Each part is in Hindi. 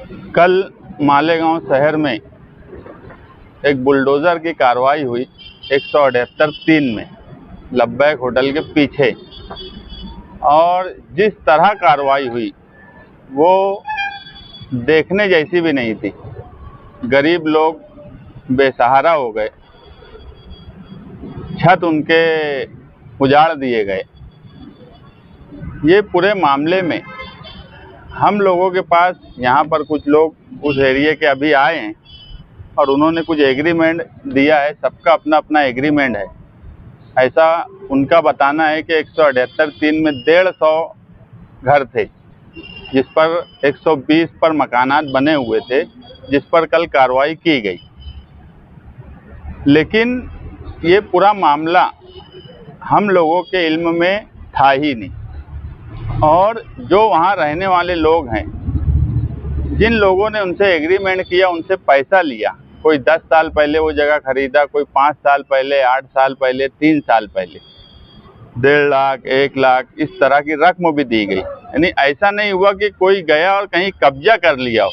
कल मालेगांव शहर में एक बुलडोज़र की कार्रवाई हुई 178(3) में लब्बैक होटल के पीछे। और जिस तरह कार्रवाई हुई वो देखने जैसी भी नहीं थी। गरीब लोग बेसहारा हो गए, छत उनके उजाड़ दिए गए। ये पूरे मामले में हम लोगों के पास यहाँ पर कुछ लोग उस एरिया के अभी आए हैं और उन्होंने कुछ एग्रीमेंट दिया है। सबका अपना अपना एग्रीमेंट है। ऐसा उनका बताना है कि 178(3) में 150 घर थे, जिस पर 120 पर मकानात बने हुए थे, जिस पर कल कार्रवाई की गई। लेकिन ये पूरा मामला हम लोगों के इल्म में था ही नहीं। और जो वहाँ रहने वाले लोग हैं, जिन लोगों ने उनसे एग्रीमेंट किया, उनसे पैसा लिया, कोई 10 साल पहले वो जगह खरीदा, कोई 5 साल पहले, 8 साल पहले, 3 साल पहले, 1.5 लाख, 1 लाख, इस तरह की रकम भी दी गई। यानी ऐसा नहीं हुआ कि कोई गया और कहीं कब्जा कर लिया हो।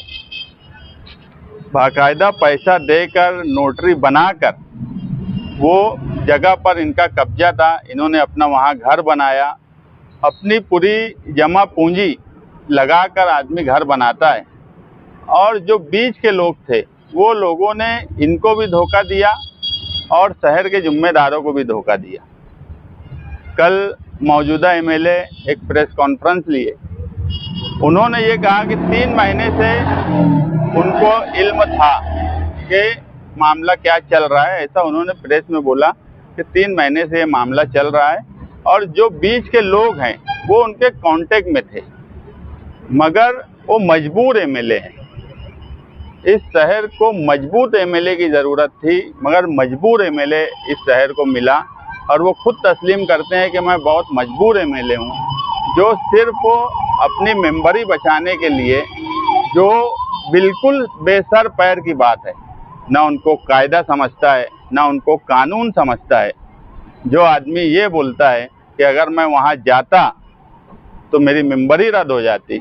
बाकायदा पैसा देकर, नोटरी बनाकर वो जगह पर इनका कब्जा था। इन्होंने अपना वहाँ घर बनाया। अपनी पूरी जमा पूंजी लगाकर आदमी घर बनाता है। और जो बीच के लोग थे, वो लोगों ने इनको भी धोखा दिया और शहर के जिम्मेदारों को भी धोखा दिया। कल मौजूदा एमएलए एक प्रेस कॉन्फ्रेंस लिए। उन्होंने ये कहा कि 3 महीने से उनको इल्म था कि मामला क्या चल रहा है। ऐसा उन्होंने प्रेस में बोला कि 3 महीने से ये मामला चल रहा है और जो बीच के लोग हैं वो उनके कांटेक्ट में थे, मगर वो मजबूर एमएलए हैं। इस शहर को मजबूत एमएलए की ज़रूरत थी, मगर मजबूर एमएलए इस शहर को मिला। और वो खुद तस्लीम करते हैं कि मैं बहुत मजबूर एमएलए हूँ, जो सिर्फ अपनी मेंबरी बचाने के लिए, जो बिल्कुल बेसर पैर की बात है, ना उनको कायदा समझता है, ना उनको कानून समझता है। जो आदमी ये बोलता है कि अगर मैं वहाँ जाता तो मेरी मेंबरी रद्द हो जाती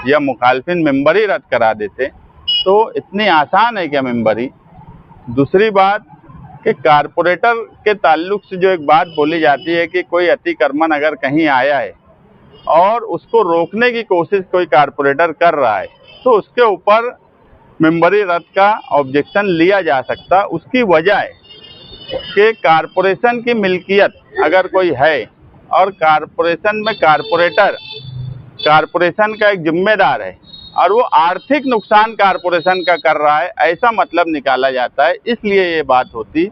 या मुखालफिन मेंबरी रद्द करा देते, तो इतनी आसान है क्या मेंबरी? दूसरी बात कि कारपोरेटर के ताल्लुक से जो एक बात बोली जाती है कि कोई अतिक्रमण अगर कहीं आया है और उसको रोकने की कोशिश कोई कारपोरेटर कर रहा है, तो उसके ऊपर मेंबरी रद्द का ऑब्जेक्शन लिया जा सकता। उसकी वजह है कि कारपोरेशन की मिल्कियत अगर कोई है और कारपोरेशन में कारपोरेशन का एक जिम्मेदार है और वो आर्थिक नुकसान कारपोरेशन का कर रहा है, ऐसा मतलब निकाला जाता है। इसलिए ये बात होती।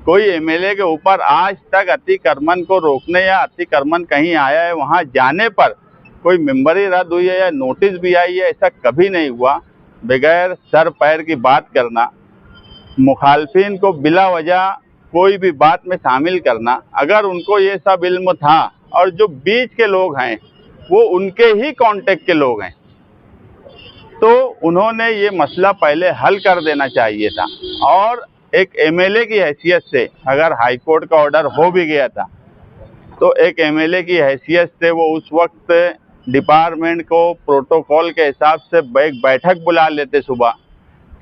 कोई एमएलए के ऊपर आज तक अतिक्रमण को रोकने या अतिक्रमण कहीं आया है, वहाँ जाने पर कोई मेंबरी रद्द हुई है या नोटिस भी आई है, ऐसा कभी नहीं हुआ। बगैर सर पैर की बात करना, मुखालफिन को बिला वजह कोई भी बात में शामिल करना, अगर उनको ये सब इल्म था और जो बीच के लोग हैं वो उनके ही कांटेक्ट के लोग हैं, तो उन्होंने ये मसला पहले हल कर देना चाहिए था। और एक एमएलए की हैसियत से अगर हाईकोर्ट का ऑर्डर हो भी गया था, तो एक एमएलए की हैसियत से वो उस वक्त डिपार्टमेंट को प्रोटोकॉल के हिसाब से एक बैठक बुला लेते सुबह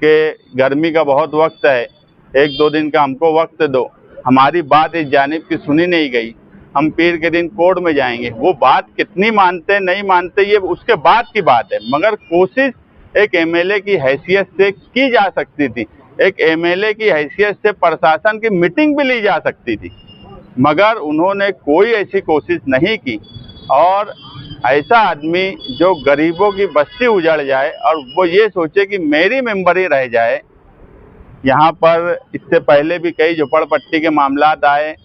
कि गर्मी का बहुत वक्त है, 1-2 दिन का हमको वक्त दो, हमारी बात इस जानिब की सुनी नहीं गई, हम पीर के दिन कोर्ट में जाएंगे। वो बात कितनी मानते नहीं मानते ये उसके बाद की बात है, मगर कोशिश एक एमएलए की हैसियत से की जा सकती थी। एक एमएलए की हैसियत से प्रशासन की मीटिंग भी ली जा सकती थी, मगर उन्होंने कोई ऐसी कोशिश नहीं की। और ऐसा आदमी जो गरीबों की बस्ती उजड़ जाए और वो ये सोचे कि मेरी मेंबरी रह जाए। यहाँ पर इससे पहले भी कई झोपड़पट्टी के मामलात आए,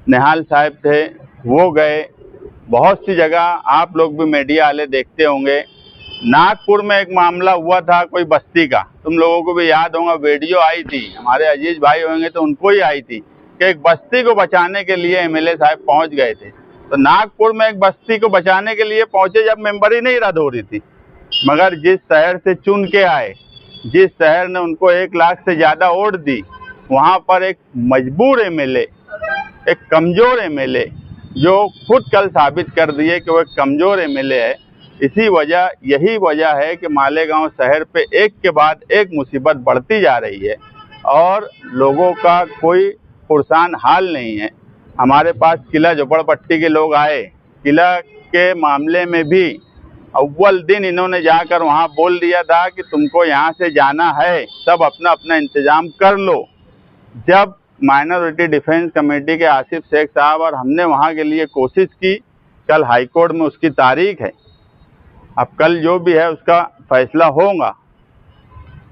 निहाल साहब थे, वो गए। बहुत सी जगह आप लोग भी मीडिया वाले देखते होंगे। नागपुर में एक मामला हुआ था कोई बस्ती का, तुम लोगों को भी याद होगा, वीडियो आई थी, हमारे अजीज भाई होंगे तो उनको ही आई थी कि एक बस्ती को बचाने के लिए एमएलए साहब पहुंच गए थे। तो नागपुर में एक बस्ती को बचाने के लिए पहुंचे जब मेंबरी नहीं रद्द हो रही थी, मगर जिस शहर से चुन के आए, जिस शहर ने उनको 1 लाख से ज़्यादा वोट दी, वहाँ पर एक मजबूर एमएलए, एक कमज़ोर एमएलए, जो खुद कल साबित कर दिए कि वो एक कमज़ोर एमएलए है, यही वजह है कि मालेगांव शहर पे एक के बाद एक मुसीबत बढ़ती जा रही है और लोगों का कोई पुरसान हाल नहीं है। हमारे पास किला झोपड़पट्टी के लोग आए, किला के मामले में भी अव्वल दिन इन्होंने जाकर वहाँ बोल दिया था कि तुमको यहाँ से जाना है, सब अपना अपना इंतजाम कर लो। जब माइनॉरिटी डिफेंस कमेटी के आसिफ शेख साहब और हमने वहाँ के लिए कोशिश की, कल हाई कोर्ट में उसकी तारीख है, अब कल जो भी है उसका फैसला होगा।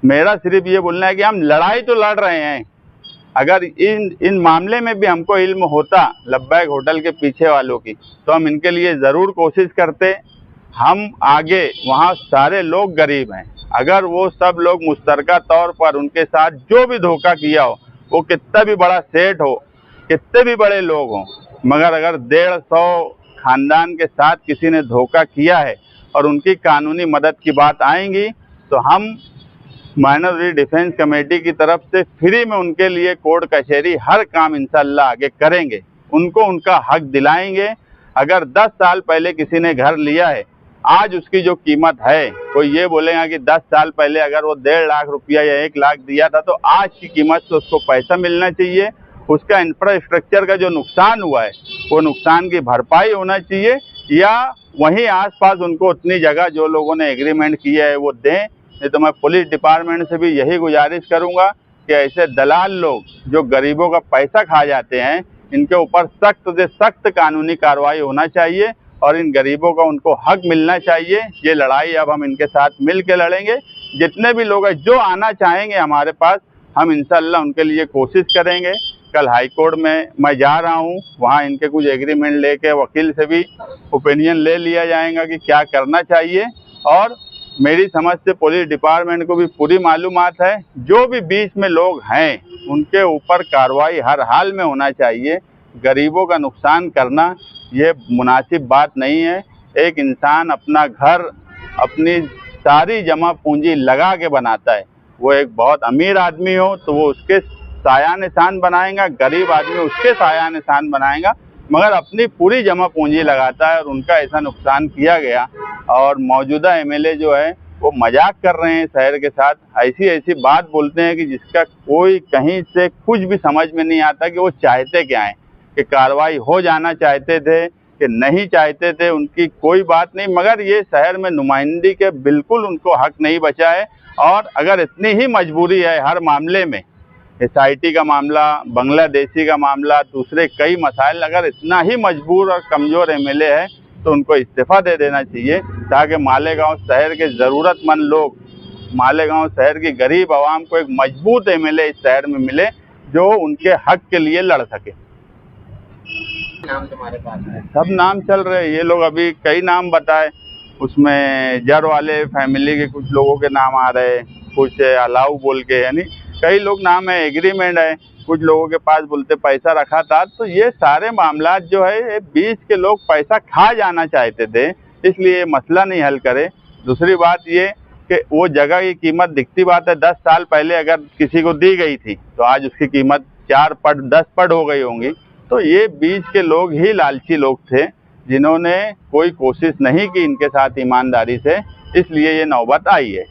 मेरा सिर्फ ये बोलना है कि हम लड़ाई तो लड़ रहे हैं, अगर इन मामले में भी हमको इल्म होता लब्बैक होटल के पीछे वालों की, तो हम इनके लिए ज़रूर कोशिश करते। हम आगे, वहाँ सारे लोग गरीब हैं, अगर वो सब लोग मुश्तरका तौर पर उनके साथ जो भी धोखा किया हो, वो कितना भी बड़ा सेठ हो, कितने भी बड़े लोग हों, मगर अगर 150 खानदान के साथ किसी ने धोखा किया है और उनकी कानूनी मदद की बात आएंगी, तो हम माइनॉरिटी डिफेंस कमेटी की तरफ से फ्री में उनके लिए कोर्ट कचहरी हर काम इंशाअल्लाह आगे करेंगे, उनको उनका हक दिलाएंगे। अगर 10 साल पहले किसी ने घर लिया है, आज उसकी जो कीमत है, कोई ये बोलेगा कि 10 साल पहले अगर वो 1.5 लाख रुपया या 1 लाख दिया था तो आज की कीमत से उसको पैसा मिलना चाहिए। उसका इंफ्रास्ट्रक्चर का जो नुकसान हुआ है वो नुकसान की भरपाई होना चाहिए, या वहीं आसपास उनको उतनी जगह जो लोगों ने एग्रीमेंट किया है वो दें। नहीं तो मैं पुलिस डिपार्टमेंट से भी यही गुजारिश करूंगा कि ऐसे दलाल लोग जो गरीबों का पैसा खा जाते हैं, इनके ऊपर सख्त से सख्त कानूनी कार्रवाई होना चाहिए और इन गरीबों का उनको हक मिलना चाहिए। ये लड़ाई अब हम इनके साथ मिल के लड़ेंगे। जितने भी लोग हैं जो आना चाहेंगे हमारे पास, हम इंशाअल्लाह उनके लिए कोशिश करेंगे। कल हाई कोर्ट में मैं जा रहा हूँ, वहाँ इनके कुछ एग्रीमेंट लेके वकील से भी ओपिनियन ले लिया जाएगा कि क्या करना चाहिए। और मेरी समझ से पुलिस डिपार्टमेंट को भी पूरी मालूमात है, जो भी बीच में लोग हैं उनके ऊपर कार्रवाई हर हाल में होना चाहिए। गरीबों का नुकसान करना ये मुनासिब बात नहीं है। एक इंसान अपना घर अपनी सारी जमा पूंजी लगा के बनाता है, वो एक बहुत अमीर आदमी हो तो वो उसके साया निशान बनाएगा, गरीब आदमी उसके साया निशान बनाएगा, मगर अपनी पूरी जमा पूंजी लगाता है और उनका ऐसा नुकसान किया गया। और मौजूदा एमएलए जो है वो मजाक कर रहे हैं शहर के साथ, ऐसी ऐसी बात बोलते हैं कि जिसका कोई कहीं से कुछ भी समझ में नहीं आता कि वो चाहते क्या हैं, कि कार्रवाई हो जाना चाहते थे कि नहीं चाहते थे, उनकी कोई बात नहीं, मगर ये शहर में नुमाइंदगी के बिल्कुल उनको हक नहीं बचा है। और अगर इतनी ही मजबूरी है हर मामले में, SIT का मामला, बांग्लादेशी का मामला, दूसरे कई मसाइल, अगर इतना ही मजबूर और कमज़ोर एमएलए है तो उनको इस्तीफ़ा दे देना चाहिए, ताकि मालेगांव शहर के ज़रूरतमंद लोग, मालेगांव शहर की गरीब आवाम को एक मजबूत एमएलए इस शहर में मिले जो उनके हक के लिए लड़ सके। नाम तुम्हारे पास है? सब नाम चल रहे हैं, ये लोग अभी कई नाम बताए, उसमें जर वाले फैमिली के कुछ लोगों के नाम आ रहे हैं, कुछ अलाउ बोल के, यानी कई लोग नाम है, एग्रीमेंट है, कुछ लोगों के पास बोलते पैसा रखा था। तो ये सारे मामला जो है ये बीच के लोग पैसा खा जाना चाहते थे, इसलिए ये मसला नहीं हल करे। दूसरी बात ये कि वो जगह की कीमत दिखती बात है, 10 साल पहले अगर किसी को दी गई थी तो आज उसकी कीमत 4 पट 10 पट हो गई होंगी। तो ये बीच के लोग ही लालची लोग थे जिन्होंने कोई कोशिश नहीं की इनके साथ ईमानदारी से, इसलिए ये नौबत आई है।